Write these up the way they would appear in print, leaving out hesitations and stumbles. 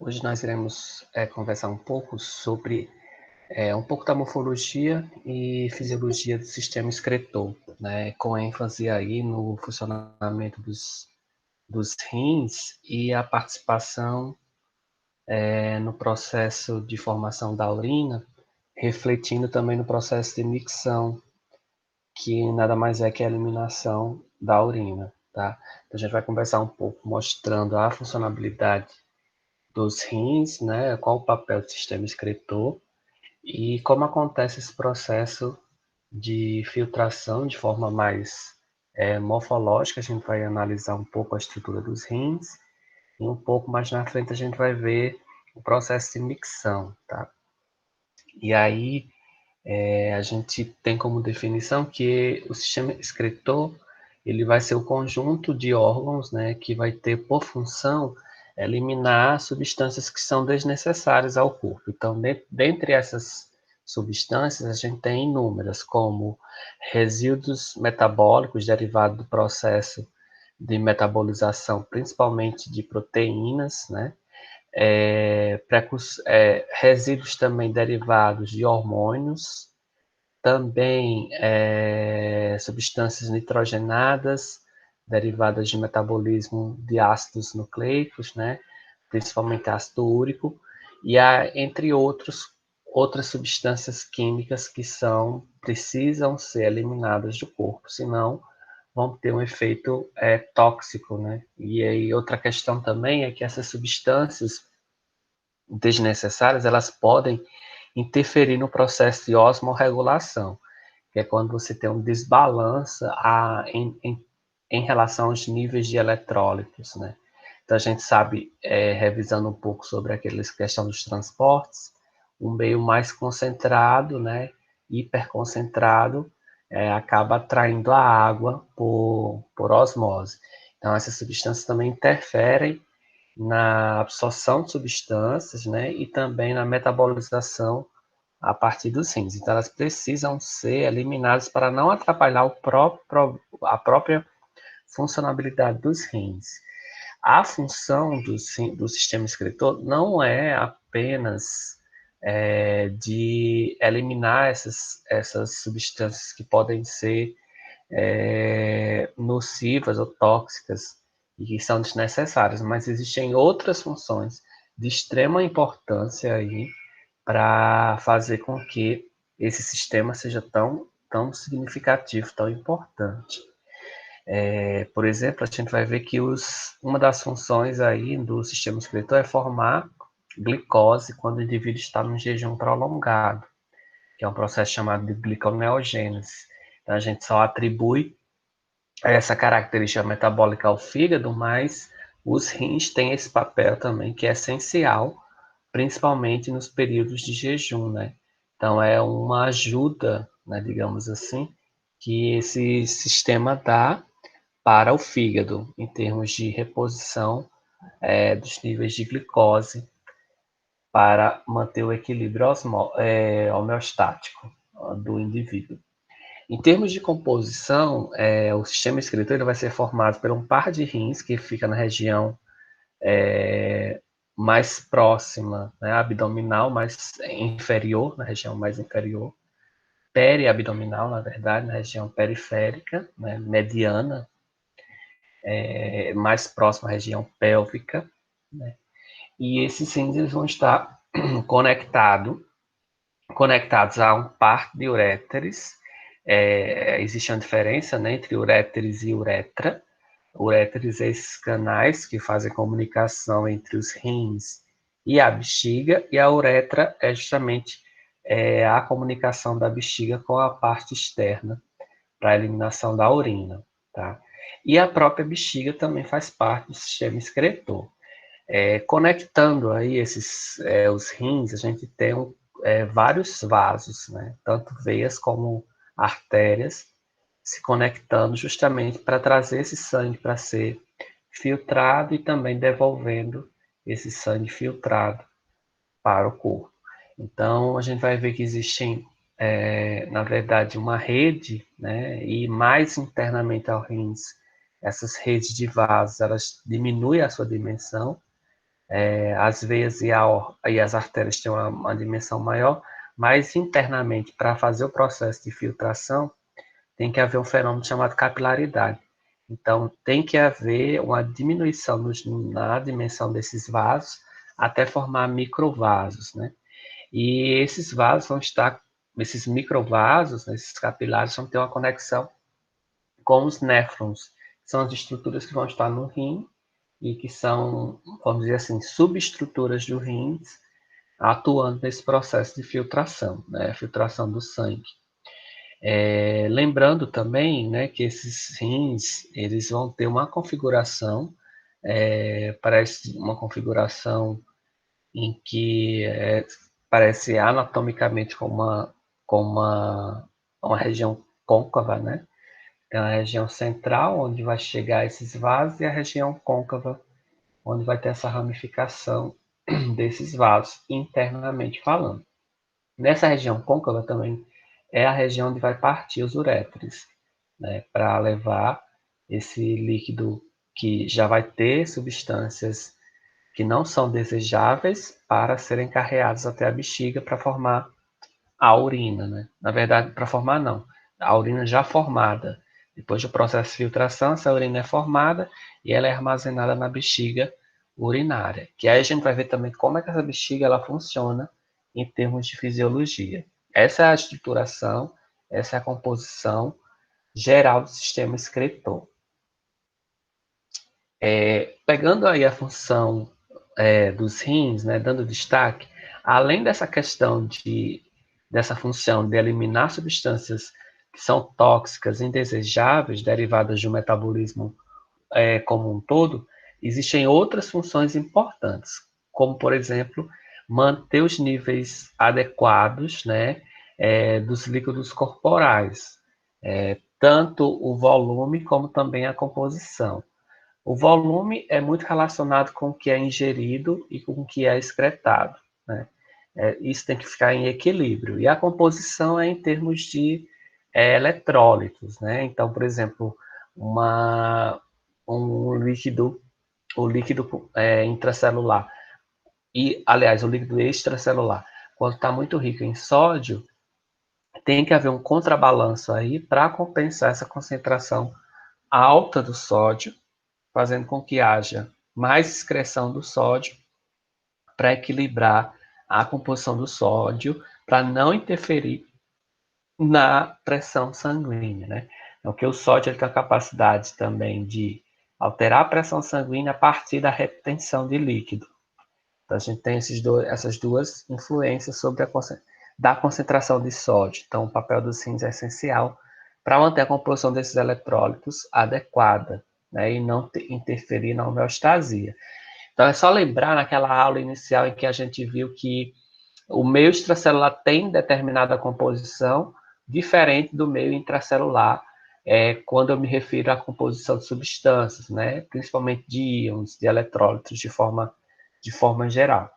Hoje nós iremos conversar um pouco sobre um pouco da morfologia e fisiologia do sistema excretor, né, com ênfase aí no funcionamento dos rins e a participação no processo de formação da urina, refletindo também no processo de micção, que nada mais é que a eliminação da urina, tá? Então a gente vai conversar um pouco mostrando a funcionalidade dos rins, né, qual o papel do sistema excretor e como acontece esse processo de filtração de forma mais morfológica. A gente vai analisar um pouco a estrutura dos rins e um pouco mais na frente a gente vai ver o processo de micção, tá? E aí a gente tem como definição que o sistema excretor ele vai ser o conjunto de órgãos, né, que vai ter por função eliminar substâncias que são desnecessárias ao corpo. Então, dentre essas substâncias, a gente tem inúmeras, como resíduos metabólicos derivados do processo de metabolização, principalmente de proteínas, né? Resíduos também derivados de hormônios, também substâncias nitrogenadas derivadas de metabolismo de ácidos nucleicos, né? Principalmente ácido úrico, e entre outras substâncias químicas que precisam ser eliminadas do corpo, senão vão ter um efeito tóxico, né? E aí outra questão também é que essas substâncias desnecessárias, elas podem interferir no processo de osmorregulação, que é quando você tem um desbalanço em relação aos níveis de eletrólitos, né? Então a gente sabe, revisando um pouco sobre aquela questão dos transportes, um meio mais concentrado, né, hiperconcentrado, acaba atraindo a água por osmose. Então essas substâncias também interferem na absorção de substâncias, né, e também na metabolização a partir dos rins. Então, elas precisam ser eliminadas para não atrapalhar a própria funcionalidade dos rins. A função do sistema excretor não é apenas de eliminar essas substâncias que podem ser nocivas ou tóxicas e que são desnecessárias, mas existem outras funções de extrema importância aí para fazer com que esse sistema seja tão significativo, tão importante. Por exemplo, a gente vai ver que uma das funções aí do sistema excretor é formar glicose quando o indivíduo está no jejum prolongado, que é um processo chamado de gliconeogênese. Então, a gente só atribui essa característica metabólica ao fígado, mas os rins têm esse papel também que é essencial, principalmente nos períodos de jejum, né? Então é uma ajuda, né, digamos assim, que esse sistema dá para o fígado em termos de reposição dos níveis de glicose para manter o equilíbrio homeostático do indivíduo. Em termos de composição, o sistema excretor ele vai ser formado por um par de rins que fica na região mais próxima, né, abdominal, mais inferior, na região mais inferior, periabdominal, na verdade, na região periférica, né, mediana, mais próxima à região pélvica, né, e esses rins eles vão estar conectados a um par de uréteres. Existe uma diferença, né, entre uréteres e uretra. Uréteres são esses canais que fazem comunicação entre os rins e a bexiga, e a uretra é justamente a comunicação da bexiga com a parte externa para a eliminação da urina, tá? E a própria bexiga também faz parte do sistema excretor. Conectando aí os rins, a gente tem vários vasos, né? Tanto veias como artérias, se conectando justamente para trazer esse sangue para ser filtrado e também devolvendo esse sangue filtrado para o corpo. Então, a gente vai ver que existem, na verdade, uma rede, né? E mais internamente ao rins, essas redes de vasos, elas diminuem a sua dimensão, as veias e as artérias têm uma dimensão maior, mas internamente, para fazer o processo de filtração, tem que haver um fenômeno chamado capilaridade. Então, tem que haver uma diminuição na dimensão desses vasos até formar microvasos, né? E esses vasos vão estar, esses microvasos, né, esses capilares, vão ter uma conexão com os néfrons, que são as estruturas que vão estar no rim e que são, vamos dizer assim, subestruturas do rins atuando nesse processo de filtração, né, filtração do sangue. Lembrando também, né, que esses rins, eles vão ter uma configuração, parece uma configuração em que parece anatomicamente com uma região côncava, né? Tem a região central, onde vai chegar esses vasos, e a região côncava, onde vai ter essa ramificação desses vasos, internamente falando. Nessa região côncava também é a região onde vai partir os uréteres, né, para levar esse líquido que já vai ter substâncias que não são desejáveis para serem carreados até a bexiga para formar a urina, né? Na verdade, para formar não, a urina já formada. Depois do processo de filtração, essa urina é formada e ela é armazenada na bexiga urinária. Que aí a gente vai ver também como é que essa bexiga ela funciona em termos de fisiologia. Essa é a estruturação, essa é a composição geral do sistema excretor. Pegando aí a função dos rins, né, dando destaque, além dessa questão dessa função de eliminar substâncias que são tóxicas, indesejáveis, derivadas do metabolismo como um todo, existem outras funções importantes, como, por exemplo, manter os níveis adequados, né, dos líquidos corporais, tanto o volume como também a composição. O volume é muito relacionado com o que é ingerido e com o que é excretado, né? Isso tem que ficar em equilíbrio. E a composição é em termos de eletrólitos, né? Então, por exemplo, um líquido, o líquido intracelular, aliás, o líquido extracelular, quando está muito rico em sódio, tem que haver um contrabalanço aí para compensar essa concentração alta do sódio, fazendo com que haja mais excreção do sódio para equilibrar a composição do sódio, para não interferir na pressão sanguínea, né? Então, que o sódio ele tem a capacidade também de alterar a pressão sanguínea a partir da retenção de líquido. Então, a gente tem essas duas influências sobre da concentração de sódio. Então, o papel dos rins é essencial para manter a composição desses eletrólitos adequada, né, e não interferir na homeostasia. Então, é só lembrar naquela aula inicial em que a gente viu que o meio extracelular tem determinada composição diferente do meio intracelular, quando eu me refiro à composição de substâncias, né, principalmente de íons, de eletrólitos, de forma geral.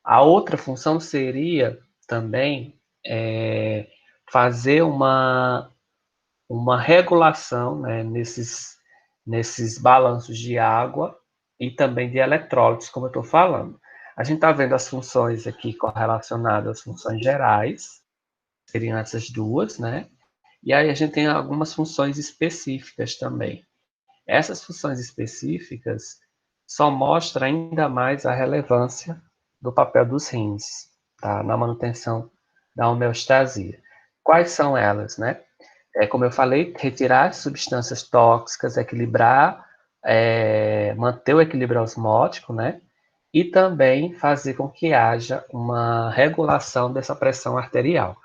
A outra função seria também fazer uma regulação, né, nesses balanços de água e também de eletrólitos, como eu estou falando. A gente está vendo as funções aqui correlacionadas às funções gerais, seriam essas duas, né? E aí a gente tem algumas funções específicas também. Essas funções específicas só mostram ainda mais a relevância do papel dos rins, tá? Na manutenção da homeostasia. Quais são elas, né? Como eu falei, retirar substâncias tóxicas, equilibrar, manter o equilíbrio osmótico, né? E também fazer com que haja uma regulação dessa pressão arterial.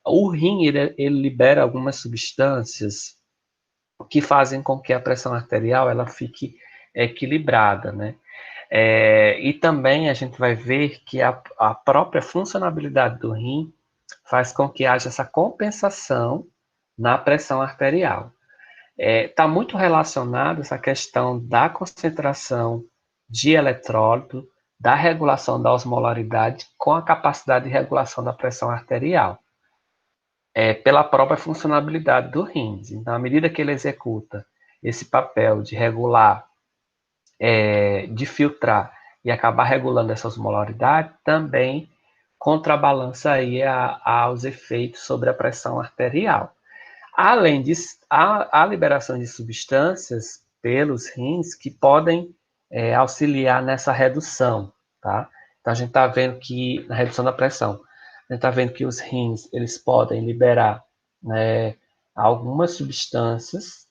O rim, ele libera algumas substâncias que fazem com que a pressão arterial ela fique equilibrada, né? E também a gente vai ver que a própria funcionabilidade do rim faz com que haja essa compensação na pressão arterial. Está muito relacionado essa questão da concentração de eletrólito, da regulação da osmolaridade com a capacidade de regulação da pressão arterial, pela própria funcionalidade do rins. Então, à medida que ele executa esse papel de regular, de filtrar e acabar regulando essa osmolaridade, também contrabalança aí aos efeitos sobre a pressão arterial. Além disso, há liberação de substâncias pelos rins que podem auxiliar nessa redução, tá? Então, a gente está vendo que, na redução da pressão, a gente está vendo que os rins, eles podem liberar, né, algumas substâncias,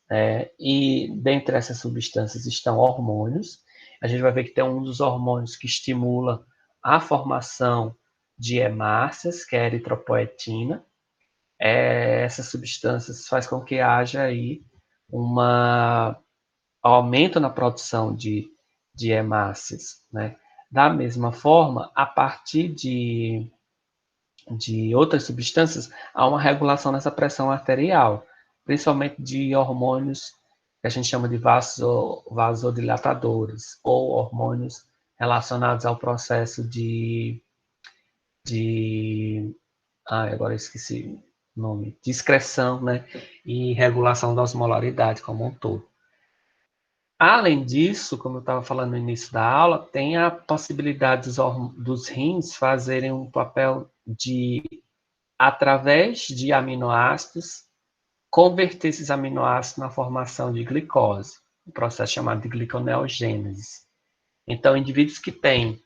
e dentre essas substâncias estão hormônios. A gente vai ver que tem um dos hormônios que estimula a formação de hemácias, que é a eritropoetina. Essas substâncias faz com que haja aí um aumento na produção de hemácias, né? Da mesma forma, a partir de outras substâncias, há uma regulação nessa pressão arterial, principalmente de hormônios que a gente chama de vasodilatadores, ou hormônios relacionados ao processo agora eu esqueci o nome, de excreção, né, e regulação da osmolaridade como um todo. Além disso, como eu estava falando no início da aula, tem a possibilidade dos rins fazerem um papel de, através de aminoácidos, converter esses aminoácidos na formação de glicose, um processo chamado de gliconeogênese. Então, indivíduos que têm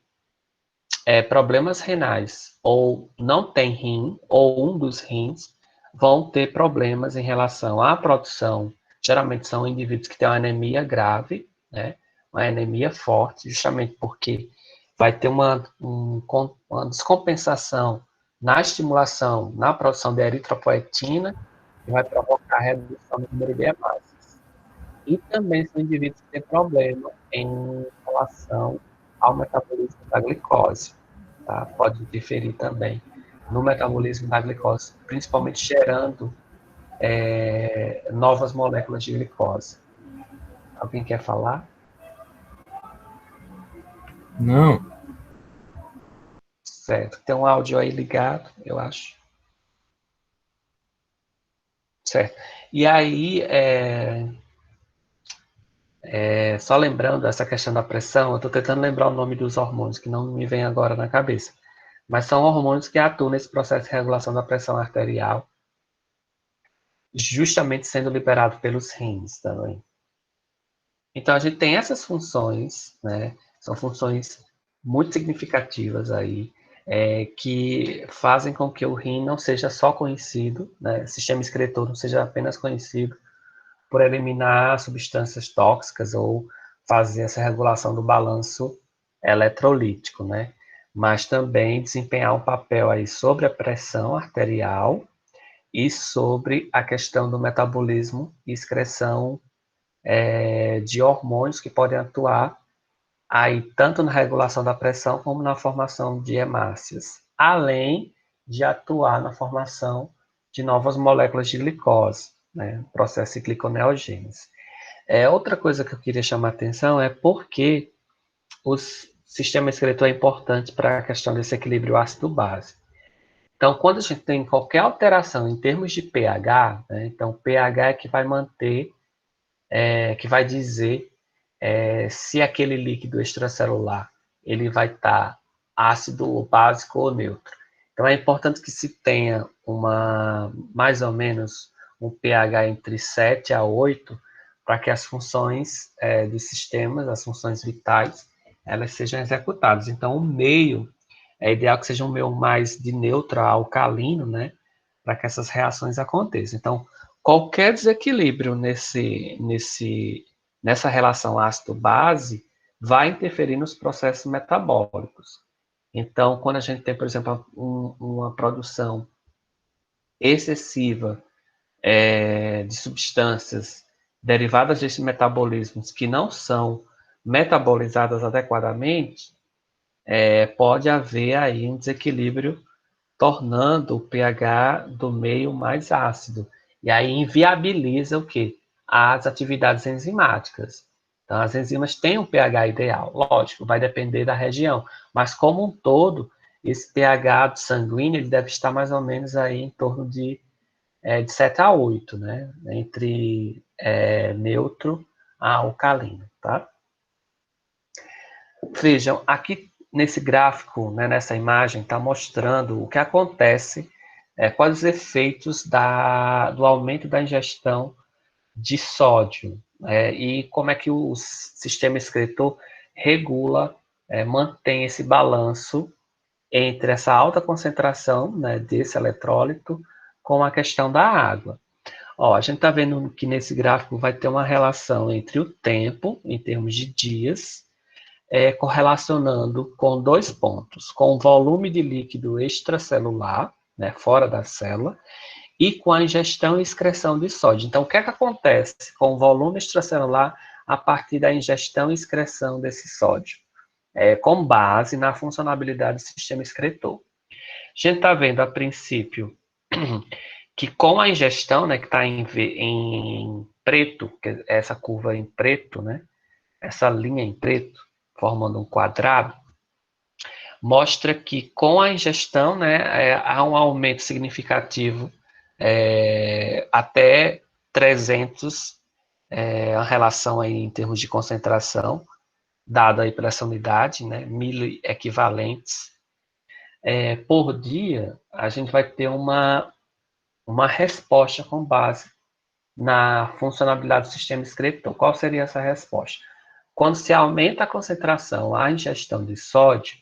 problemas renais ou não têm rim, ou um dos rins, vão ter problemas em relação à produção. Geralmente são indivíduos que têm uma anemia grave, né? Uma anemia forte, justamente porque vai ter uma descompensação na estimulação, na produção de eritropoetina, que vai provocar redução do número de hemácias. E também são indivíduos que têm problema em relação ao metabolismo da glicose. Tá? Pode interferir também no metabolismo da glicose, principalmente gerando novas moléculas de glicose. Alguém quer falar? Não. Certo. Tem um áudio aí ligado, eu acho. Certo. E aí, só lembrando essa questão da pressão, eu estou tentando lembrar o nome dos hormônios, que não me vem agora na cabeça. Mas são hormônios que atuam nesse processo de regulação da pressão arterial, justamente sendo liberado pelos rins também. Então, a gente tem essas funções, né? São funções muito significativas aí, que fazem com que o rim não seja só conhecido, né? O sistema excretor não seja apenas conhecido por eliminar substâncias tóxicas ou fazer essa regulação do balanço eletrolítico, né? Mas também desempenhar um papel aí sobre a pressão arterial e sobre a questão do metabolismo e excreção de hormônios que podem atuar aí tanto na regulação da pressão como na formação de hemácias, além de atuar na formação de novas moléculas de glicose, né, processo de gliconeogênese. Outra coisa que eu queria chamar a atenção é porque o sistema excretor é importante para a questão desse equilíbrio ácido-base. Então, quando a gente tem qualquer alteração em termos de pH, né, então pH é que vai manter, que vai dizer se aquele líquido extracelular ele vai estar ácido, básico ou neutro. Então, é importante que se tenha mais ou menos um pH entre 7 a 8, para que as funções dos sistemas, as funções vitais, elas sejam executadas. Então, o meio, é ideal que seja um meio mais de neutro a alcalino, né, para que essas reações aconteçam. Então, qualquer desequilíbrio nessa relação ácido-base vai interferir nos processos metabólicos. Então, quando a gente tem, por exemplo, uma produção excessiva de substâncias derivadas desses metabolismos que não são metabolizadas adequadamente, pode haver aí um desequilíbrio, tornando o pH do meio mais ácido. E aí inviabiliza o quê? As atividades enzimáticas. Então, as enzimas têm um pH ideal, lógico, vai depender da região, mas como um todo, esse pH sanguíneo ele deve estar mais ou menos aí em torno de 7 a 8, né? Entre neutro a alcalino, tá? Vejam, aqui nesse gráfico, né, nessa imagem, está mostrando o que acontece, quais os efeitos do aumento da ingestão de sódio, e como é que o sistema excretor regula, mantém esse balanço entre essa alta concentração, né, desse eletrólito com a questão da água. Ó, a gente está vendo que nesse gráfico vai ter uma relação entre o tempo, em termos de dias, correlacionando com 2 pontos, com o volume de líquido extracelular, né, fora da célula, e com a ingestão e excreção de sódio. Então, o que é que acontece com o volume extracelular a partir da ingestão e excreção desse sódio? Com base na funcionalidade do sistema excretor. A gente está vendo, a princípio, que com a ingestão, né, que está em preto, que é essa curva em preto, né, essa linha em preto, formando um quadrado, mostra que com a ingestão, né, há um aumento significativo até 300, a relação aí em termos de concentração, dada aí por essa unidade, né, miliequivalentes, por dia, a gente vai ter uma resposta com base na funcionalidade do sistema excretor. Qual seria essa resposta? Quando se aumenta a concentração, a ingestão de sódio,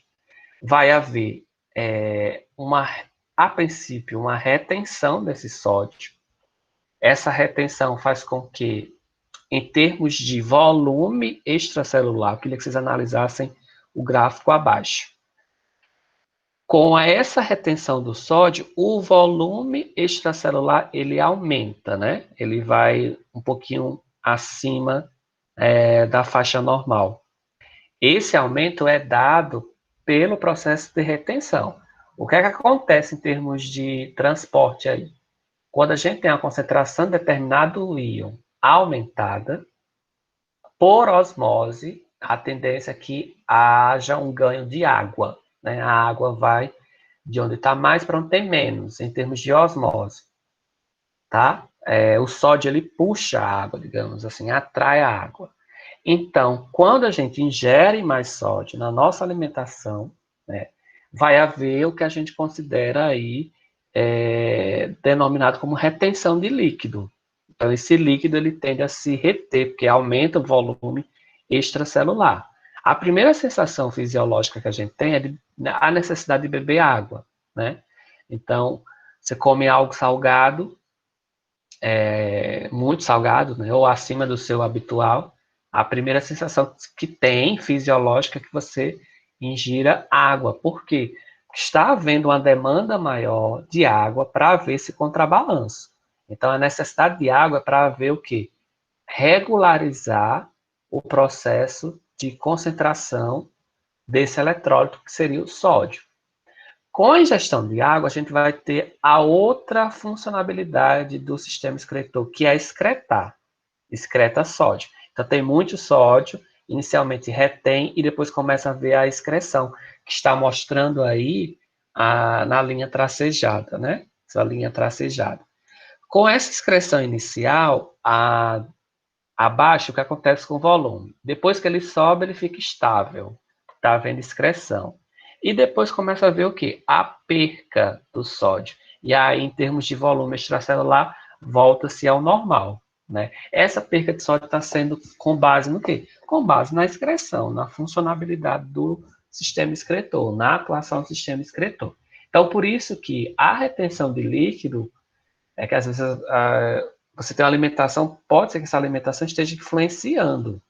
vai haver, a princípio, uma retenção desse sódio. Essa retenção faz com que, em termos de volume extracelular, eu queria que vocês analisassem o gráfico abaixo. Com essa retenção do sódio, o volume extracelular ele aumenta, né? Ele vai um pouquinho acima da faixa normal. Esse aumento é dado pelo processo de retenção. O que é que acontece em termos de transporte aí? Quando a gente tem uma concentração de determinado íon aumentada, por osmose, a tendência é que haja um ganho de água, né? A água vai de onde está mais para onde tem menos, em termos de osmose, tá? O sódio, ele puxa a água, digamos assim, atrai a água. Então, quando a gente ingere mais sódio na nossa alimentação, né, vai haver o que a gente considera aí denominado como retenção de líquido. Então, esse líquido ele tende a se reter, porque aumenta o volume extracelular. A primeira sensação fisiológica que a gente tem é a necessidade de beber água, né? Então, você come algo salgado, muito salgado, né, ou acima do seu habitual, a primeira sensação que tem, fisiológica, é que você ingira água. Por quê? Está havendo uma demanda maior de água para haver esse contrabalanço. Então, a necessidade de água é para haver o quê? Regularizar o processo de concentração desse eletrólito, que seria o sódio. Com a ingestão de água, a gente vai ter a outra funcionalidade do sistema excretor, que é excretar. Excreta sódio. Então, tem muito sódio, inicialmente retém e depois começa a ver a excreção, que está mostrando aí na linha tracejada, né? Essa linha tracejada. Com essa excreção inicial, abaixo, o que acontece com o volume? Depois que ele sobe, ele fica estável. Está havendo excreção. E depois começa a ver o quê? A perca do sódio. E aí, em termos de volume extracelular, volta-se ao normal, né? Essa perca de sódio está sendo com base no quê? Com base na excreção, na funcionalidade do sistema excretor, na atuação do sistema excretor. Então, por isso que a retenção de líquido é que às vezes você tem uma alimentação, pode ser que essa alimentação esteja influenciando.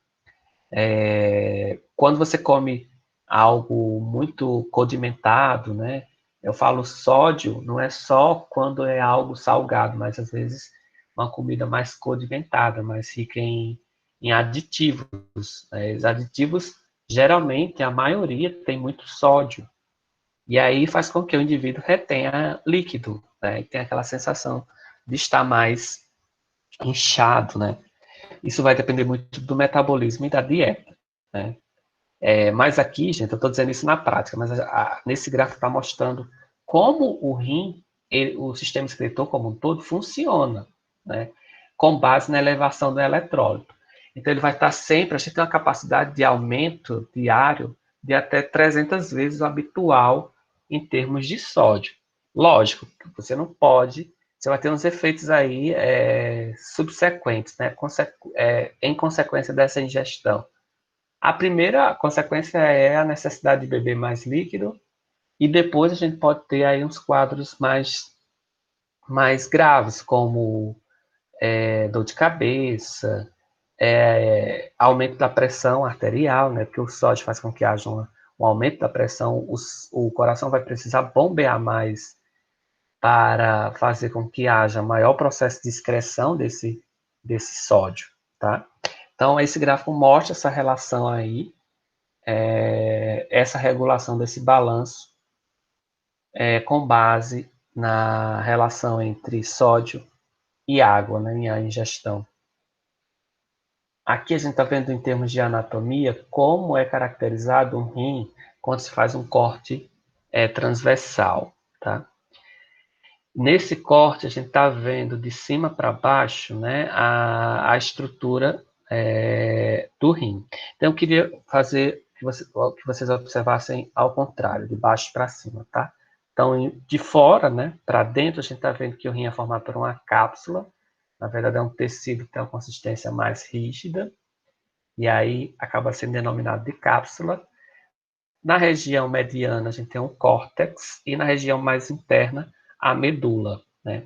Quando você come algo muito condimentado, né? Eu falo sódio, não é só quando é algo salgado, mas às vezes uma comida mais condimentada, mais rica em aditivos. Os aditivos, geralmente, a maioria tem muito sódio. E aí faz com que o indivíduo retenha líquido, né? E tenha aquela sensação de estar mais inchado, né? Isso vai depender muito do metabolismo e da dieta, né? Mas aqui, gente, eu estou dizendo isso na prática, mas nesse gráfico está mostrando como o rim, o sistema excretor como um todo, funciona, né? Com base na elevação do eletrólito. Então, ele vai estar sempre, a gente tem uma capacidade de aumento diário de até 300 vezes o habitual em termos de sódio. Lógico, você não pode, você vai ter uns efeitos aí subsequentes, né, em consequência dessa ingestão. A primeira consequência é a necessidade de beber mais líquido, e depois a gente pode ter aí uns quadros mais graves, como dor de cabeça, aumento da pressão arterial, né? Porque o sódio faz com que haja um aumento da pressão, o coração vai precisar bombear mais para fazer com que haja maior processo de excreção desse sódio, tá? Então, esse gráfico mostra essa relação aí, essa regulação desse balanço, com base na relação entre sódio e água, né, em a ingestão. Aqui a gente está vendo em termos de anatomia como é caracterizado um rim quando se faz um corte transversal, tá? Nesse corte a gente está vendo de cima para baixo, né, a estrutura do rim. Então eu queria fazer que vocês observassem ao contrário, de baixo para cima, tá? Então de fora, né, para dentro a gente está vendo que o rim é formado por uma cápsula. Na verdade é um tecido que tem uma consistência mais rígida, e aí acaba sendo denominado de cápsula. Na região mediana, a gente tem um córtex, e na região mais interna, a medula, né?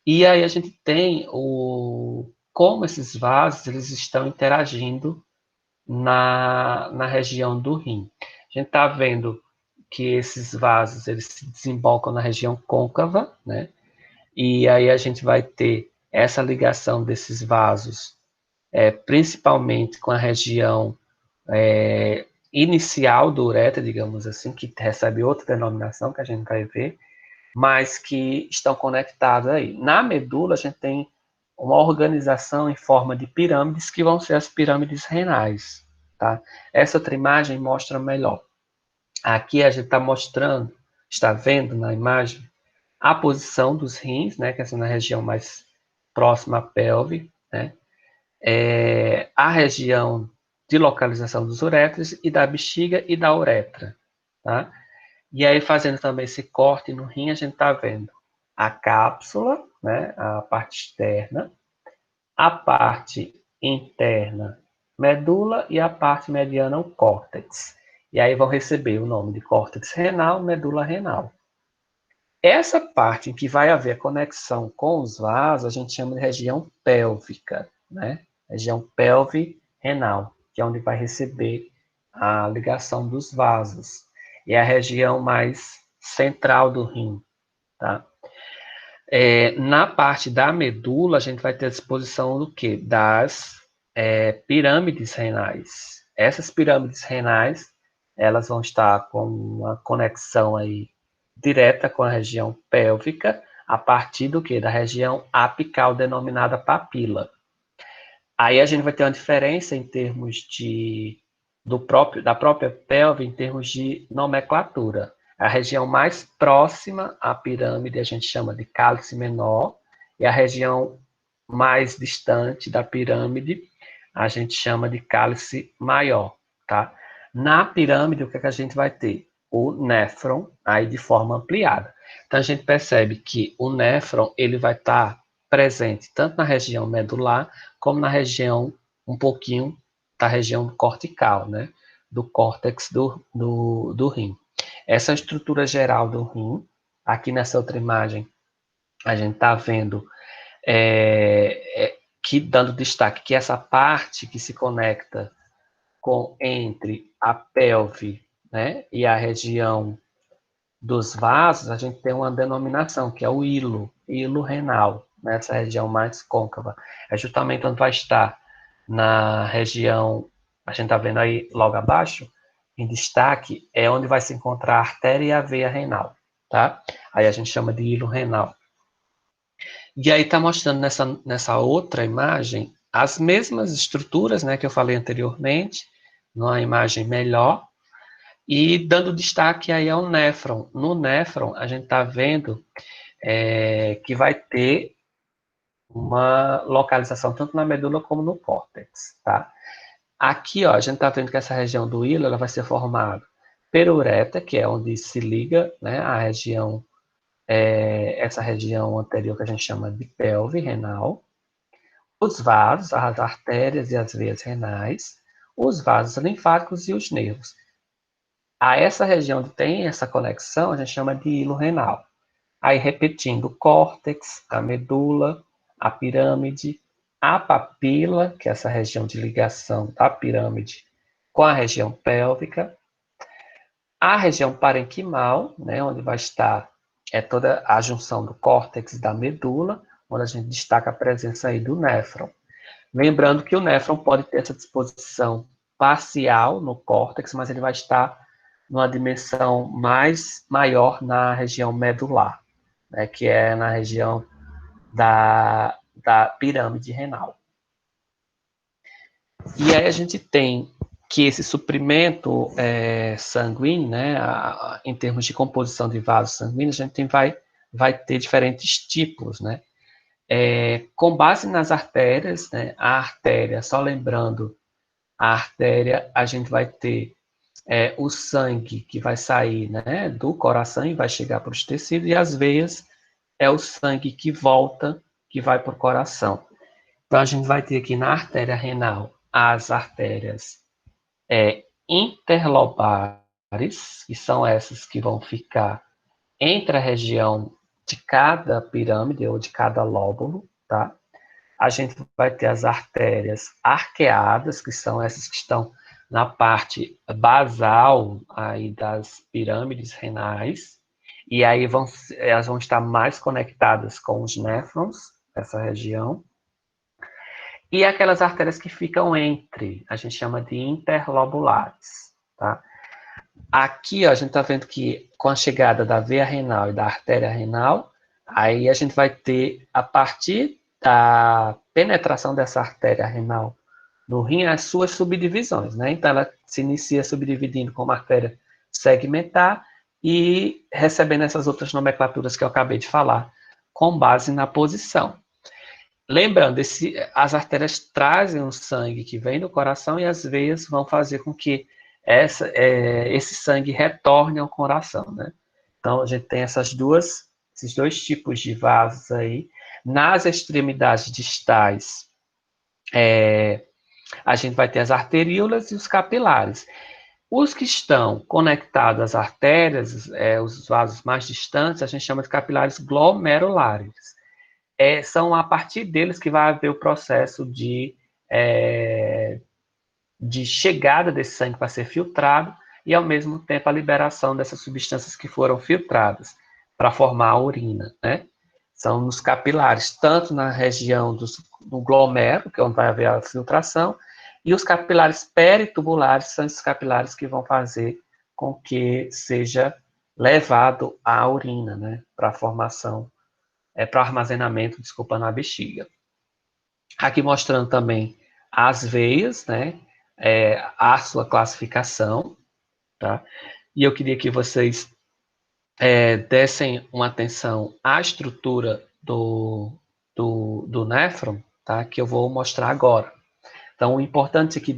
E aí a gente tem como esses vasos eles estão interagindo na região do rim. A gente está vendo que esses vasos eles se desembocam na região côncava, né? E aí a gente vai ter essa ligação desses vasos, principalmente com a região inicial do uretra, digamos assim, que recebe outra denominação que a gente vai ver, mas que estão conectados aí. Na medula, a gente tem uma organização em forma de pirâmides, que vão ser as pirâmides renais, tá? Essa outra imagem mostra melhor. Aqui a gente está mostrando, está vendo na imagem, a posição dos rins, né, que é na região mais próxima à pelve, né? A região de localização dos uréteres e da bexiga e da uretra, tá? E aí, fazendo também esse corte no rim, a gente está vendo a cápsula, né, a parte externa, a parte interna, medula, e a parte mediana, o córtex. E aí vão receber o nome de córtex renal, medula renal. Essa parte em que vai haver a conexão com os vasos, a gente chama de região pélvica, né? Região pelve renal, que é onde vai receber a ligação dos vasos. E é a região mais central do rim, tá? Na parte da medula, a gente vai ter a disposição do quê? Das pirâmides renais. Essas pirâmides renais, elas vão estar com uma conexão aí direta com a região pélvica, a partir do quê? Da região apical, denominada papila. Aí a gente vai ter uma diferença em termos da própria pelve, em termos de nomenclatura. A região mais próxima à pirâmide a gente chama de cálice menor, e a região mais distante da pirâmide a gente chama de cálice maior, tá? Na pirâmide, o que a gente vai ter? O néfron, aí de forma ampliada. Então, a gente percebe que o néfron, ele vai estar presente tanto na região medular, como na região, um pouquinho da região cortical, né? Do córtex do rim. Essa é a estrutura geral do rim. Aqui nessa outra imagem, a gente está vendo que, dando destaque, que essa parte que se conecta entre a pelve, né, e a região dos vasos, a gente tem uma denominação, que é o hilo renal, nessa região mais côncava. É justamente onde vai estar na região, a gente está vendo aí logo abaixo, em destaque, é onde vai se encontrar a artéria e a veia renal, tá? Aí a gente chama de hilo renal. E aí está mostrando nessa outra imagem as mesmas estruturas, né, que eu falei anteriormente, numa imagem melhor, e dando destaque aí ao néfron. No néfron, a gente está vendo que vai ter uma localização tanto na medula como no córtex, tá? Aqui, ó, a gente está vendo que essa região do hilo ela vai ser formada pela uretra, que é onde se liga, né, a região, essa região anterior que a gente chama de pelve renal, os vasos, as artérias e as veias renais, os vasos linfáticos e os nervos. A essa região onde tem essa conexão, a gente chama de hilo renal. Aí, repetindo, o córtex, a medula, a pirâmide, a papila, que é essa região de ligação da pirâmide com a região pélvica, a região parenquimal, né, onde vai estar toda a junção do córtex e da medula, onde a gente destaca a presença aí do néfron. Lembrando que o néfron pode ter essa disposição parcial no córtex, mas ele vai estar numa dimensão maior na região medular, né, que é na região da pirâmide renal. E aí a gente tem que esse suprimento sanguíneo, né, em termos de composição de vasos sanguíneos, a gente vai ter diferentes tipos, né? Com base nas artérias, né, a artéria, só lembrando, a artéria, a gente vai ter o sangue que vai sair, né, do coração e vai chegar para os tecidos, e as veias é o sangue que volta, que vai para o coração. Então, a gente vai ter aqui na artéria renal as artérias interlobares, que são essas que vão ficar entre a região de cada pirâmide ou de cada lóbulo, tá? A gente vai ter as artérias arqueadas, que são essas que estão na parte basal aí das pirâmides renais, e aí elas vão estar mais conectadas com os néfrons, essa região. E aquelas artérias que ficam entre, a gente chama de interlobulares, tá? Aqui, ó, a gente está vendo que com a chegada da veia renal e da artéria renal, aí a gente vai ter, a partir da penetração dessa artéria renal no rim, as suas subdivisões, né? Então, ela se inicia subdividindo como artéria segmentar e recebendo essas outras nomenclaturas que eu acabei de falar, com base na posição. Lembrando, as artérias trazem o sangue que vem do coração e as veias vão fazer com que esse sangue retorne ao coração, né? Então, a gente tem esses dois tipos de vasos aí. Nas extremidades distais, a gente vai ter as arteríolas e os capilares. Os que estão conectados às artérias, os vasos mais distantes, a gente chama de capilares glomerulares. São a partir deles que vai haver o processo de chegada desse sangue para ser filtrado e, ao mesmo tempo, a liberação dessas substâncias que foram filtradas para formar a urina, né? São nos capilares, tanto na região do glomérulo, que é onde vai haver a filtração, e os capilares peritubulares são esses capilares que vão fazer com que seja levado a urina, né? Para a formação, para o armazenamento, desculpa, na bexiga. Aqui mostrando também as veias, né? A sua classificação, tá? E eu queria que vocês dessem uma atenção à estrutura do néfron, tá? Que eu vou mostrar agora. Então, o importante aqui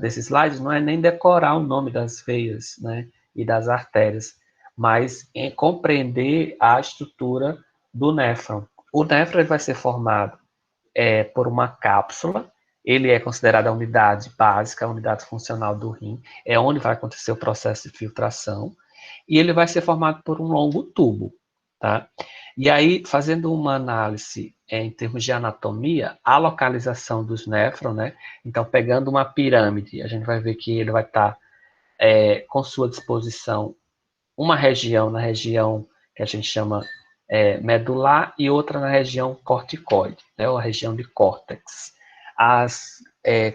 desse slide não é nem decorar o nome das veias, né? E das artérias, mas compreender a estrutura do néfron. O néfron vai ser formado por uma cápsula. Ele é considerado a unidade básica, a unidade funcional do rim, é onde vai acontecer o processo de filtração, e ele vai ser formado por um longo tubo, tá? E aí, fazendo uma análise em termos de anatomia, a localização dos néfrons, né? Então, pegando uma pirâmide, a gente vai ver que ele vai estar com sua disposição uma região na região que a gente chama medular e outra na região corticoide, né, ou a região de córtex. As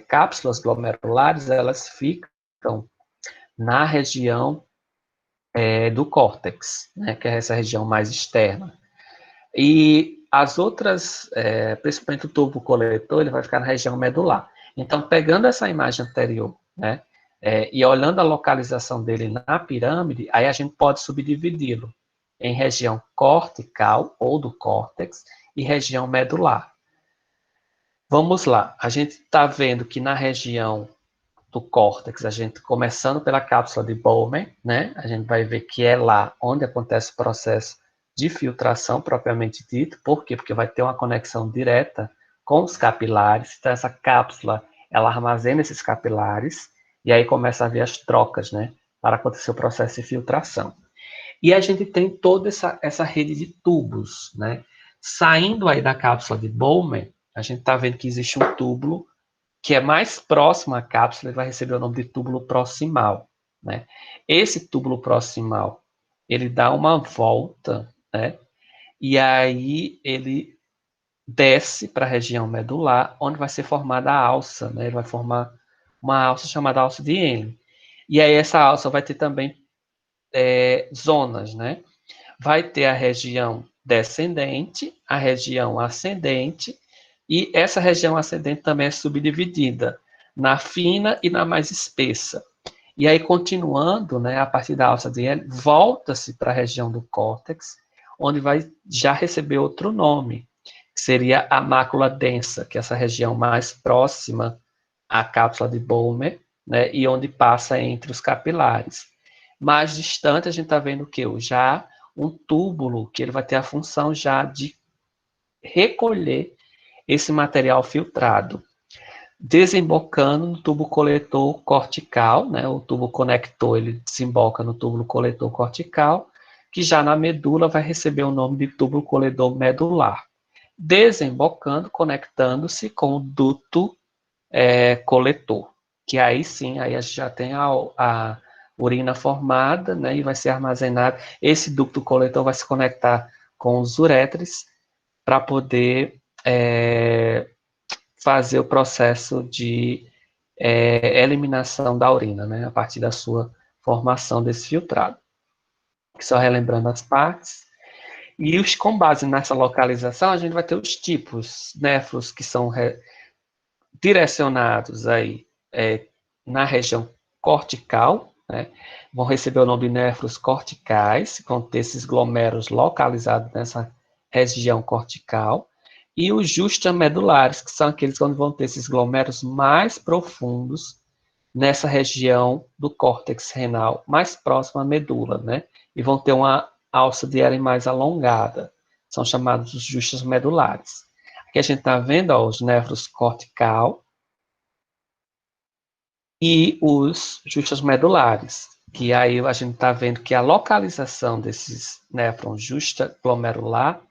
cápsulas glomerulares, elas ficam na região do córtex, né, que é essa região mais externa. E as outras, principalmente o tubo coletor, ele vai ficar na região medular. Então, pegando essa imagem anterior, né, e olhando a localização dele na pirâmide, aí a gente pode subdividi-lo em região cortical ou do córtex e região medular. Vamos lá, a gente está vendo que na região do córtex, a gente começando pela cápsula de Bowman, né? A gente vai ver que é lá onde acontece o processo de filtração propriamente dito. Por quê? Porque vai ter uma conexão direta com os capilares. Então essa cápsula, ela armazena esses capilares e aí começa a haver as trocas, né? Para acontecer o processo de filtração. E a gente tem toda essa rede de tubos, né? Saindo aí da cápsula de Bowman, a gente está vendo que existe um túbulo que é mais próximo à cápsula e vai receber o nome de túbulo proximal, né? Esse túbulo proximal, ele dá uma volta, né? E aí ele desce para a região medular, onde vai ser formada a alça, né? Ele vai formar uma alça chamada alça de Henle. E aí essa alça vai ter também zonas, né? Vai ter a região descendente, a região ascendente, e essa região ascendente também é subdividida na fina e na mais espessa. E aí, continuando, né, a partir da alça de L, volta-se para a região do córtex, onde vai já receber outro nome, que seria a mácula densa, que é essa região mais próxima à cápsula de Bowman, né, e onde passa entre os capilares. Mais distante, a gente está vendo o que? Já um túbulo, que ele vai ter a função já de recolher esse material filtrado, desembocando no tubo coletor cortical, né? O tubo conector ele desemboca no tubo coletor cortical, que já na medula vai receber o nome de tubo coletor medular. Desembocando, conectando-se com o duto coletor, que aí sim, aí a gente já tem a urina formada, né, e vai ser armazenada. Esse ducto coletor vai se conectar com os uretres para poder fazer o processo de eliminação da urina, né, a partir da sua formação desse filtrado. Só relembrando as partes. E os, com base nessa localização, a gente vai ter os tipos, néfros que são direcionados aí na região cortical, né, vão receber o nome de néfros corticais, vão ter esses glomérulos localizados nessa região cortical, e os justamedulares, que são aqueles onde vão ter esses glomérulos mais profundos nessa região do córtex renal, mais próximo à medula, né? E vão ter uma alça de Ehring mais alongada. São chamados os justos medulares. Aqui a gente está vendo ó, os néfros cortical e os justos medulares, que aí a gente está vendo que a localização desses néfrons justa glomerular,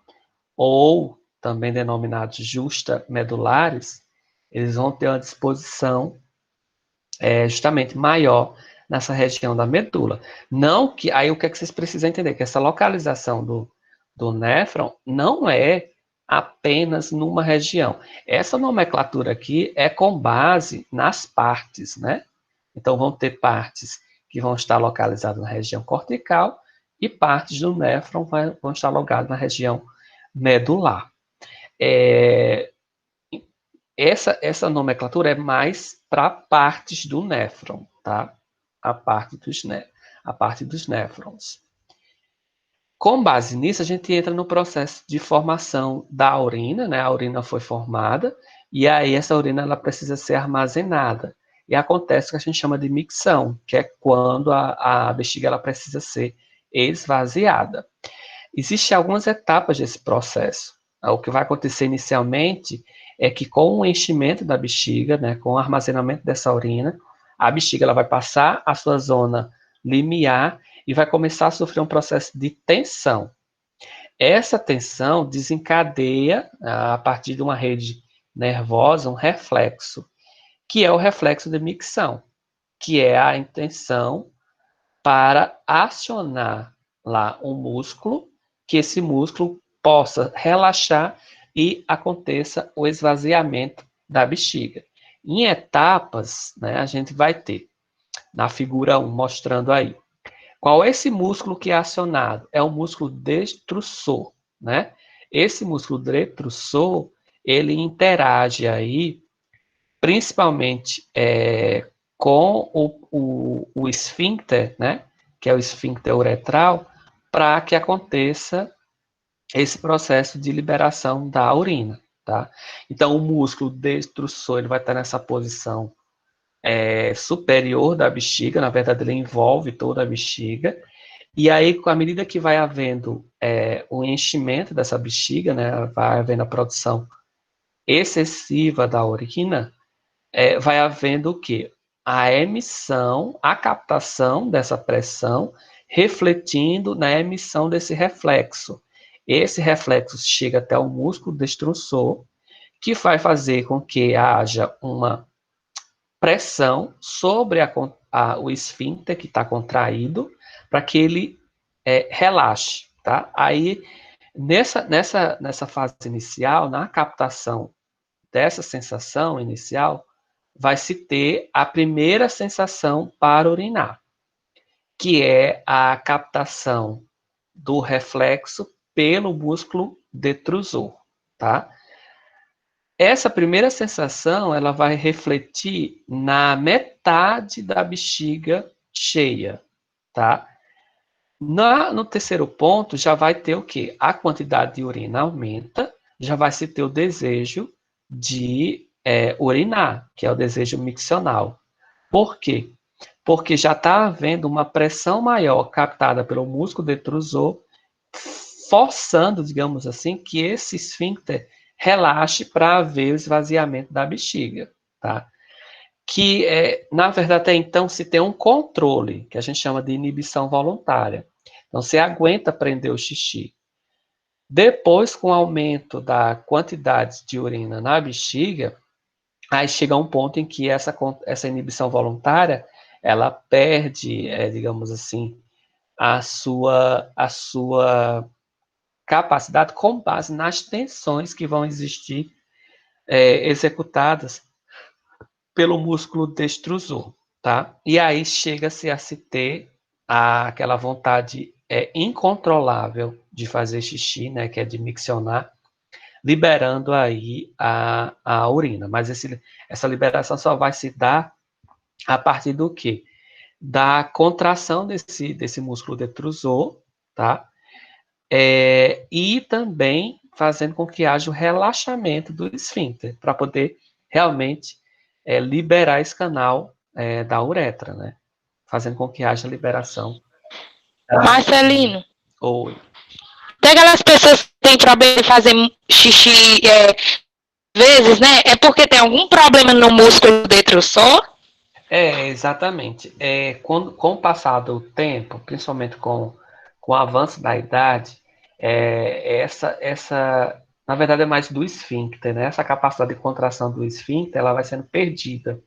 ou também denominados justa medulares, eles vão ter uma disposição justamente maior nessa região da medula. Não que, aí o que, é que vocês precisam entender? Que essa localização do néfron não é apenas numa região. Essa nomenclatura aqui é com base nas partes, né? Então, vão ter partes que vão estar localizadas na região cortical e partes do néfron vão estar locadas na região medular. Essa nomenclatura é mais para partes do néfron, tá? A parte dos néfrons. Com base nisso, a gente entra no processo de formação da urina, né? A urina foi formada e aí essa urina ela precisa ser armazenada. E acontece o que a gente chama de micção, que é quando a bexiga ela precisa ser esvaziada. Existem algumas etapas desse processo. O que vai acontecer inicialmente é que com o enchimento da bexiga, né, com o armazenamento dessa urina, a bexiga ela vai passar a sua zona limiar e vai começar a sofrer um processo de tensão. Essa tensão desencadeia, a partir de uma rede nervosa, um reflexo, que é o reflexo de micção, que é a intenção para acionar lá um músculo, que esse músculo possa relaxar e aconteça o esvaziamento da bexiga. Em etapas, né, a gente vai ter, na figura 1, mostrando aí, qual é esse músculo que é acionado? É o músculo destrussor, né? Esse músculo destrussor, ele interage aí, principalmente com o esfíncter, né? Que é o esfíncter uretral, para que aconteça esse processo de liberação da urina, tá? Então, o músculo destrutor ele vai estar nessa posição superior da bexiga, na verdade, ele envolve toda a bexiga, e aí, à medida que vai havendo o enchimento dessa bexiga, né, vai havendo a produção excessiva da urina, vai havendo o quê? A emissão, a captação dessa pressão, refletindo na emissão desse reflexo. Esse reflexo chega até o músculo destrutor, que vai fazer com que haja uma pressão sobre o esfíncter que está contraído, para que ele relaxe. Tá? Aí, nessa fase inicial, na captação dessa sensação inicial, vai se ter a primeira sensação para urinar, que é a captação do reflexo pelo músculo detrusor, tá? Essa primeira sensação, ela vai refletir na metade da bexiga cheia, tá? No terceiro ponto, já vai ter o quê? A quantidade de urina aumenta, já vai se ter o desejo de urinar, que é o desejo miccional. Por quê? Porque já está havendo uma pressão maior captada pelo músculo detrusor, forçando, digamos assim, que esse esfíncter relaxe para haver o esvaziamento da bexiga, tá? Que, na verdade, até então se tem um controle, que a gente chama de inibição voluntária. Então, você aguenta prender o xixi. Depois, com o aumento da quantidade de urina na bexiga, aí chega um ponto em que essa inibição voluntária, ela perde, digamos assim, a sua capacidade com base nas tensões que vão existir executadas pelo músculo destrusor, tá? E aí chega-se a se ter aquela vontade incontrolável de fazer xixi, né, que é de miccionar, liberando aí a urina. Mas essa liberação só vai se dar a partir do quê? Da contração desse músculo detrusor, tá? E também fazendo com que haja o relaxamento do esfíncter, para poder realmente liberar esse canal da uretra, né? Fazendo com que haja liberação. Marcelino, Oi. tem aquelas pessoas que têm problema de fazer xixi vezes, né? É porque tem algum problema no músculo detrusor? Exatamente. Com o passar do tempo, principalmente com o avanço da idade, na verdade, é mais do esfíncter, né? Essa capacidade de contração do esfíncter, ela vai sendo perdida.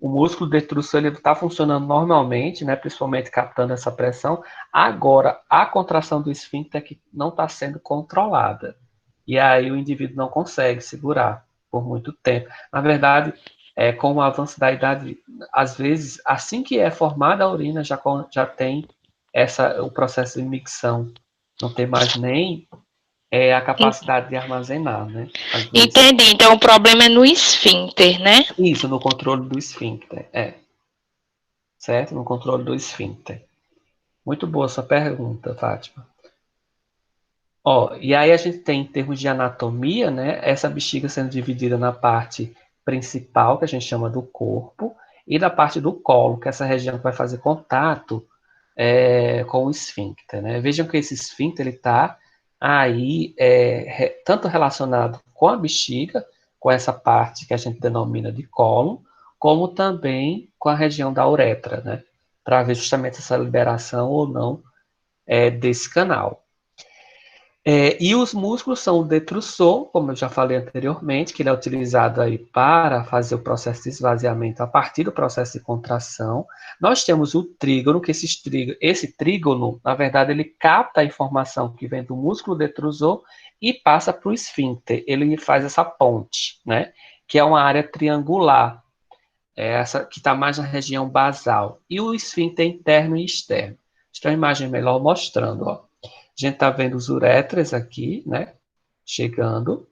O músculo detrusor está funcionando normalmente, né? Principalmente captando essa pressão. Agora, a contração do esfíncter é que não está sendo controlada. E aí o indivíduo não consegue segurar por muito tempo. Na verdade, com o avanço da idade, às vezes, assim que é formada a urina, já tem o processo de micção. Não tem mais nem a capacidade de armazenar, né? Às vezes. Entendi. Então o problema é no esfíncter, né? Isso, no controle do esfíncter. Certo? No controle do esfíncter. Muito boa sua pergunta, Fátima. E aí a gente tem, em termos de anatomia, né, essa bexiga sendo dividida na parte principal, que a gente chama do corpo, e na parte do colo, que é essa região que vai fazer contato com o esfíncter. Né? Vejam que esse esfíncter está aí tanto relacionado com a bexiga, com essa parte que a gente denomina de colo, como também com a região da uretra, né? Para ver justamente essa liberação ou não desse canal. E os músculos são o detrusor, como eu já falei anteriormente, que ele é utilizado aí para fazer o processo de esvaziamento a partir do processo de contração. Nós temos o trígono, que esse trígono, na verdade, ele capta a informação que vem do músculo detrusor e passa para o esfíncter. Ele faz essa ponte, né? Que é uma área triangular, essa que está mais na região basal. E o esfíncter interno e externo. Estou a imagem melhor mostrando, ó. A gente está vendo os uréteres aqui, né? Chegando.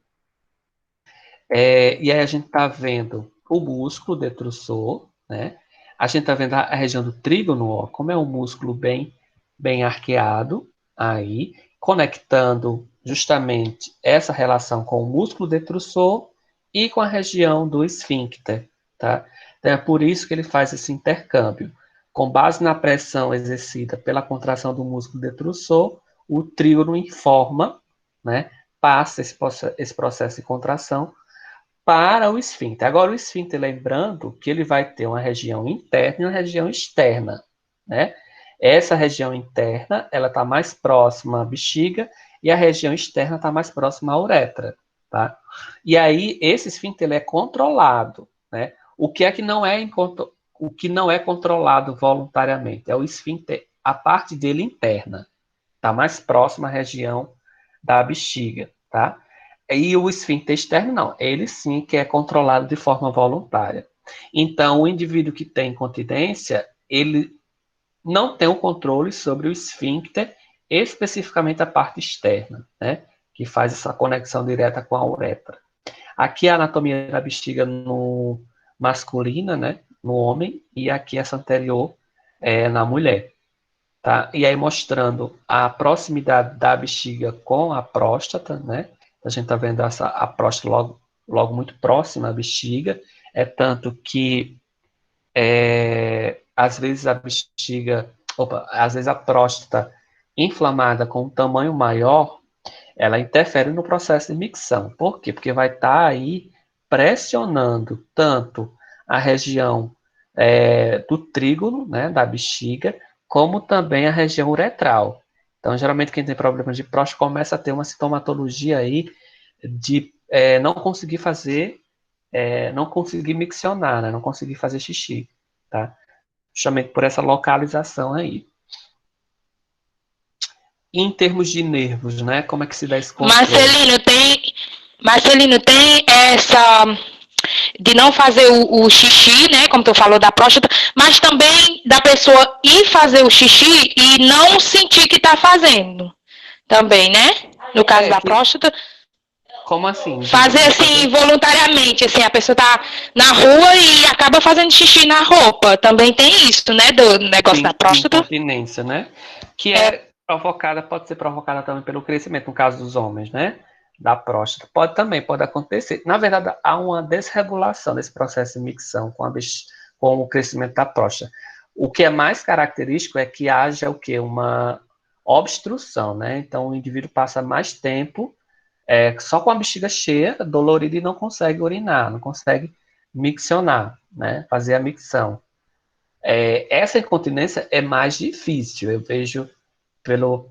E aí a gente está vendo o músculo detrusor, né? A gente está vendo a região do trígono, ó, como é um músculo bem arqueado aí. conectando justamente essa relação com o músculo detrusor e com a região do esfíncter, tá? Então, é por isso que ele faz esse intercâmbio. Com base na pressão exercida pela contração do músculo detrusor, o trígono informa, né, passa esse processo de contração para o esfíncter. Agora, o esfíncter, lembrando que ele vai ter uma região interna e uma região externa, né? Essa região interna, ela está mais próxima à bexiga e a região externa está mais próxima à uretra, tá? E aí, esse esfíncter ele é controlado, né? O que não é controlado voluntariamente é o esfíncter, a parte dele interna, está mais próxima à região da bexiga, tá? E o esfíncter externo, não. Ele sim que é controlado de forma voluntária. Então, o indivíduo que tem incontinência, ele não tem o controle sobre o esfíncter, especificamente a parte externa, né? Que faz essa conexão direta com a uretra. Aqui a anatomia da bexiga no masculina, né? No homem, e aqui essa anterior na mulher. Tá? E aí mostrando a proximidade da bexiga com a próstata, né? A gente está vendo a próstata logo muito próxima à bexiga, tanto que às vezes às vezes a próstata inflamada com um tamanho maior, ela interfere no processo de micção. Por quê? Porque vai estar aí pressionando tanto a região do trígono, né, da bexiga, como também a região uretral. Então, geralmente, quem tem problemas de próstata começa a ter uma sintomatologia aí de não conseguir fazer, não conseguir miccionar, né, não conseguir fazer xixi, tá? Justamente por essa localização aí. E em termos de nervos, né, como é que se dá esse controle? Marcelino, tem essa de não fazer o xixi, né, como tu falou da próstata, mas também da pessoa ir fazer o xixi e não sentir que tá fazendo, também, né? No caso da próstata. Como assim? Fazer assim, voluntariamente, assim, a pessoa tá na rua e acaba fazendo xixi na roupa. Também tem isso, né, do negócio da próstata. Incontinência, né? Que pode ser provocada também pelo crescimento, no caso dos homens, né? Da próstata. Pode acontecer. Na verdade, há uma desregulação desse processo de micção com o crescimento da próstata. O que é mais característico é que haja o quê? Uma obstrução, né? Então, o indivíduo passa mais tempo só com a bexiga cheia, dolorida e não consegue urinar, não consegue miccionar, né? Fazer a micção. Essa incontinência é mais difícil, eu vejo pelo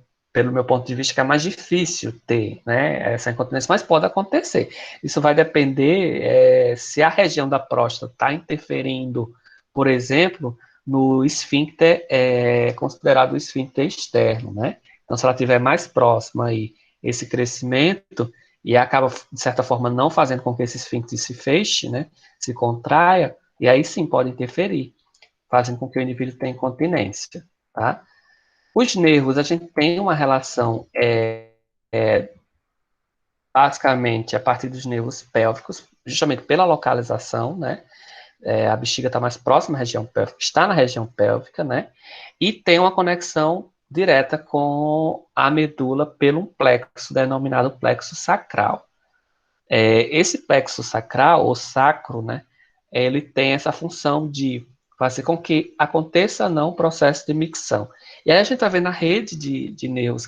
meu ponto de vista que é mais difícil ter, né, essa incontinência, mas pode acontecer. Isso vai depender se a região da próstata está interferindo, por exemplo, no esfíncter, considerado o esfíncter externo, né? Então, se ela estiver mais próxima aí, esse crescimento, e acaba, de certa forma, não fazendo com que esse esfíncter se feche, né, se contraia, e aí sim pode interferir, fazendo com que o indivíduo tenha incontinência, tá? Os nervos, a gente tem uma relação basicamente a partir dos nervos pélvicos, justamente pela localização, né? A bexiga está mais próxima à região pélvica, está na região pélvica, né? E tem uma conexão direta com a medula pelo um plexo, denominado plexo sacral. Esse plexo sacral, ou sacro, né? Ele tem essa função de fazer com que aconteça não o processo de micção. E aí a gente está vendo a rede de nervos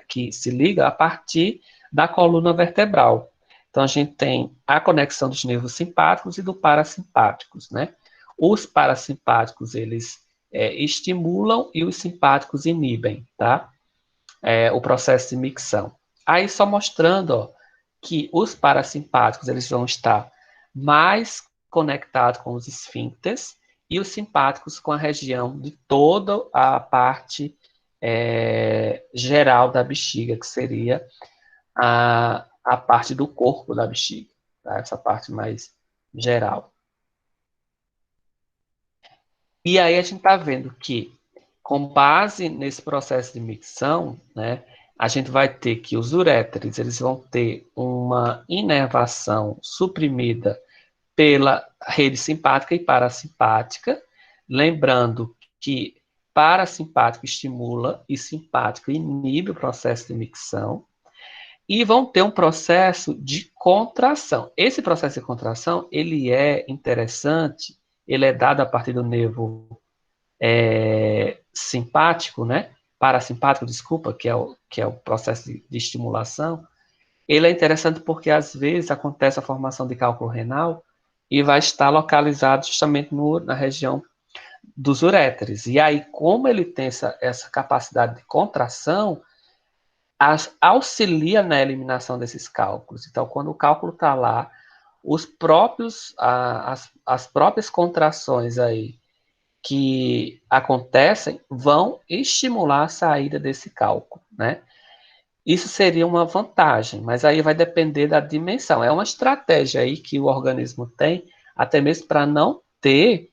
que se liga a partir da coluna vertebral. Então a gente tem a conexão dos nervos simpáticos e do parasimpáticos, né? Os parasimpáticos, eles estimulam e os simpáticos inibem, tá? O processo de micção. Aí só mostrando, ó, que os parasimpáticos, eles vão estar mais conectados com os esfíncteres e os simpáticos com a região de toda a parte geral da bexiga, que seria a parte do corpo da bexiga, tá? Essa parte mais geral. E aí a gente está vendo que, com base nesse processo de micção, né, a gente vai ter que os uréteres eles vão ter uma inervação suprimida pela rede simpática e parasimpática, lembrando que parasimpático estimula e simpático inibe o processo de micção, e vão ter um processo de contração. Esse processo de contração, ele é interessante, ele é dado a partir do nervo simpático, né? Parasimpático, desculpa, que é o processo de estimulação. Ele é interessante porque, às vezes, acontece a formação de cálculo renal e vai estar localizado justamente na região dos uréteres. E aí, como ele tem essa capacidade de contração, auxilia na eliminação desses cálculos. Então, quando o cálculo está lá, as próprias contrações aí que acontecem vão estimular a saída desse cálculo, né? Isso seria uma vantagem, mas aí vai depender da dimensão. É uma estratégia aí que o organismo tem, até mesmo para não ter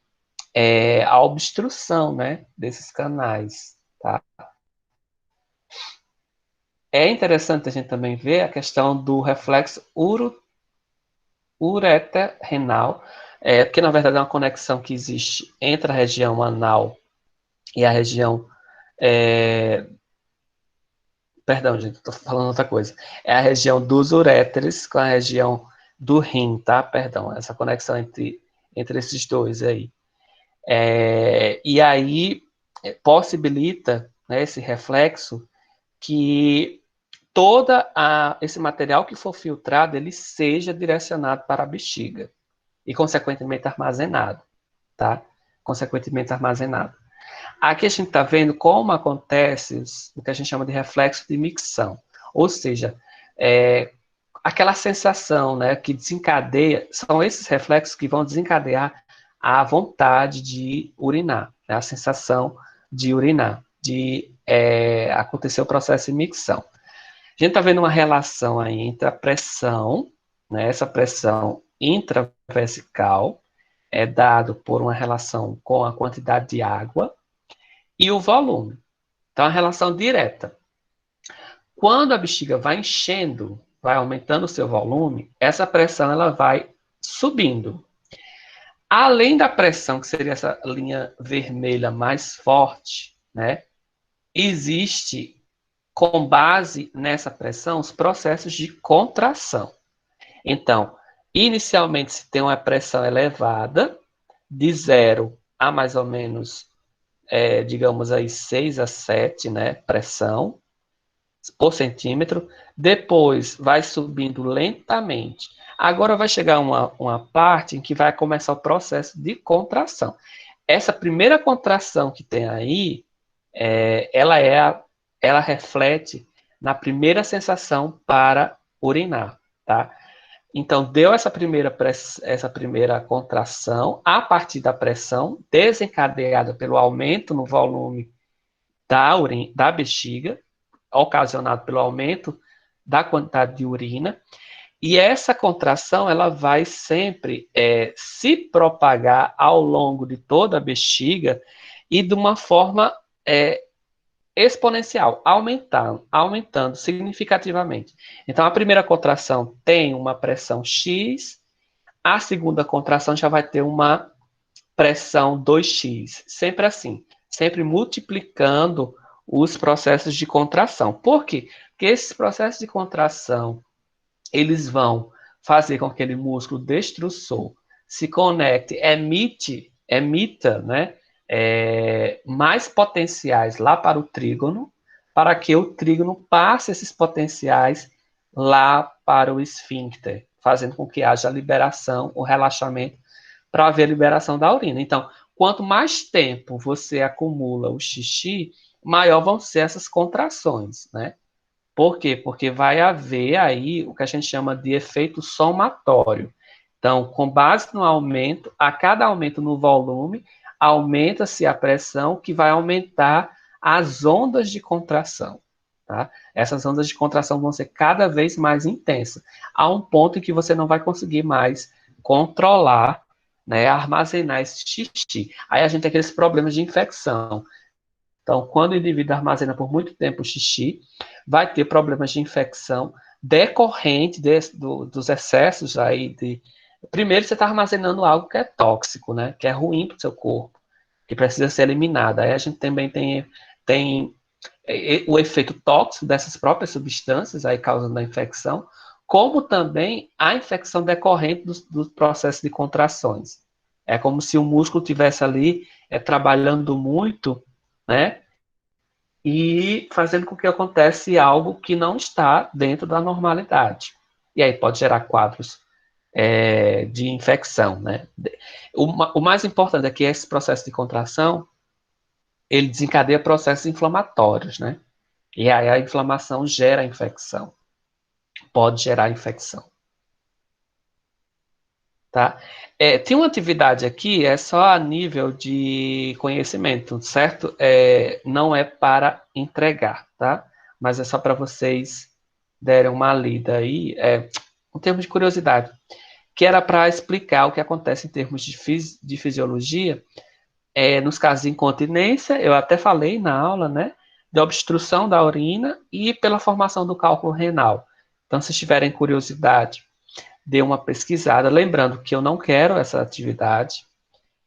a obstrução, né, desses canais, tá? É interessante a gente também ver a questão do reflexo ureterrenal, porque na verdade é uma conexão que existe entre a região anal e a região. Perdão, gente, estou falando outra coisa. É a região dos uréteres com a região do rim, tá? Perdão, essa conexão entre esses dois aí. E aí possibilita, né, esse reflexo que esse material que for filtrado, ele seja direcionado para a bexiga e, consequentemente, armazenado, tá? Consequentemente armazenado. Aqui a gente está vendo como acontece o que a gente chama de reflexo de micção, ou seja, aquela sensação, né, que desencadeia, são esses reflexos que vão desencadear a vontade de urinar, né, a sensação de urinar, de acontecer o processo de micção. A gente está vendo uma relação aí entre a pressão, né, essa pressão intravesical é dado por uma relação com a quantidade de água e o volume. Então, a relação direta. Quando a bexiga vai enchendo, vai aumentando o seu volume, essa pressão ela vai subindo. Além da pressão, que seria essa linha vermelha mais forte, né, existe, com base nessa pressão, os processos de contração. Então, inicialmente, se tem uma pressão elevada, de 0 a mais ou menos, digamos aí, 6 a 7, né, pressão por centímetro, depois vai subindo lentamente. Agora vai chegar uma parte em que vai começar o processo de contração. Essa primeira contração que tem aí, ela reflete na primeira sensação para urinar, tá? Então, deu essa primeira contração, a partir da pressão, desencadeada pelo aumento no volume da bexiga, ocasionado pelo aumento da quantidade de urina, e essa contração ela vai sempre se propagar ao longo de toda a bexiga e de uma forma exponencial, aumentando significativamente. Então, a primeira contração tem uma pressão X, a segunda contração já vai ter uma pressão 2x, sempre assim, sempre multiplicando os processos de contração. Por quê? Porque esses processos de contração, eles vão fazer com que aquele músculo destrussor se conecte, emita, né, mais potenciais lá para o trígono, para que o trígono passe esses potenciais lá para o esfíncter, fazendo com que haja a liberação, o relaxamento, para haver a liberação da urina. Então, quanto mais tempo você acumula o xixi, maior vão ser essas contrações, né? Por quê? Porque vai haver aí o que a gente chama de efeito somatório. Então, com base no aumento, a cada aumento no volume, aumenta-se a pressão, que vai aumentar as ondas de contração. Tá? Essas ondas de contração vão ser cada vez mais intensas, a um ponto em que você não vai conseguir mais controlar, né, armazenar esse xixi. Aí a gente tem aqueles problemas de infecção. Então, quando o indivíduo armazena por muito tempo o xixi, vai ter problemas de infecção decorrente dos excessos aí de... Primeiro, você está armazenando algo que é tóxico, né? Que é ruim para o seu corpo, que precisa ser eliminada. Aí a gente também tem o efeito tóxico dessas próprias substâncias, aí causando a infecção, como também a infecção decorrente do processo de contrações. É como se o músculo tivesse ali trabalhando muito, né? E fazendo com que acontece algo que não está dentro da normalidade. E aí pode gerar quadros de infecção, né? O mais importante é que esse processo de contração, ele desencadeia processos inflamatórios, né? E aí a inflamação gera infecção, pode gerar infecção, tá? Tem uma atividade aqui, é só a nível de conhecimento, certo? Não é para entregar, tá? Mas é só para vocês derem uma lida aí, um termo de curiosidade, que era para explicar o que acontece em termos de fisiologia, nos casos de incontinência, eu até falei na aula, né? De obstrução da urina e pela formação do cálculo renal. Então, se tiverem curiosidade, dê uma pesquisada. Lembrando que eu não quero essa atividade,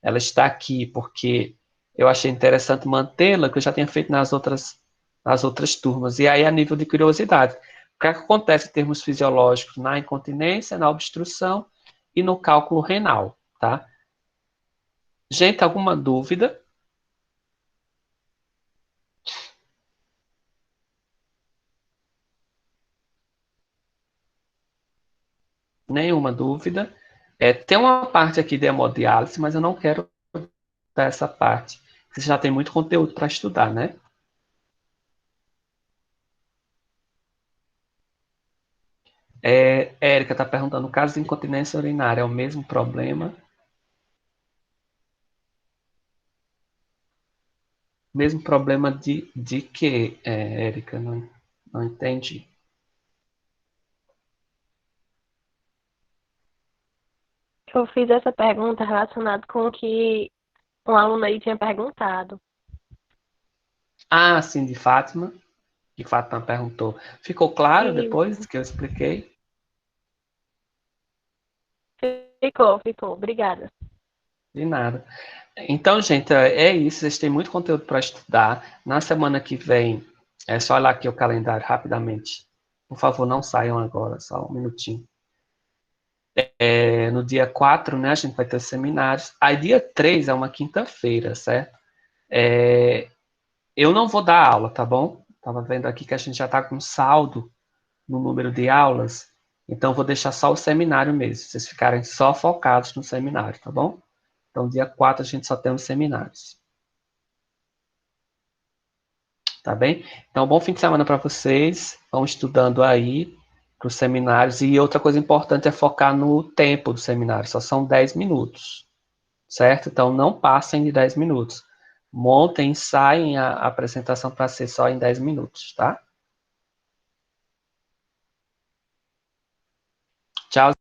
ela está aqui porque eu achei interessante mantê-la, que eu já tinha feito nas outras turmas. E aí, a nível de curiosidade, o que acontece em termos fisiológicos na incontinência, na obstrução e no cálculo renal, tá? Gente, alguma dúvida? Nenhuma dúvida. Tem uma parte aqui de hemodiálise, mas eu não quero dar essa parte. Você já tem muito conteúdo para estudar, né? Érica está perguntando, no caso de incontinência urinária, é o mesmo problema? Mesmo problema de quê, Érica? Não entendi. Eu fiz essa pergunta relacionada com o que um aluno aí tinha perguntado. Ah, sim, de Fátima. Que Fátima perguntou. Ficou claro depois Isso. que eu expliquei? Ficou. Obrigada. De nada. Então, gente, é isso. Vocês têm muito conteúdo para estudar. Na semana que vem, é só olhar aqui o calendário rapidamente. Por favor, não saiam agora, só um minutinho. No dia 4, né, a gente vai ter os seminários. Aí, dia 3 é uma quinta-feira, certo? Eu não vou dar aula, tá bom? Tava vendo aqui que a gente já está com saldo no número de aulas. Então, vou deixar só o seminário mesmo. Vocês ficarem só focados no seminário, tá bom? Então, dia 4 a gente só tem os seminários. Tá bem? Então, bom fim de semana para vocês. Vão estudando aí para os seminários. E outra coisa importante é focar no tempo do seminário. Só são 10 minutos, certo? Então, não passem de 10 minutos. Montem, ensaiem a apresentação para ser só em 10 minutos, tá? Tchau.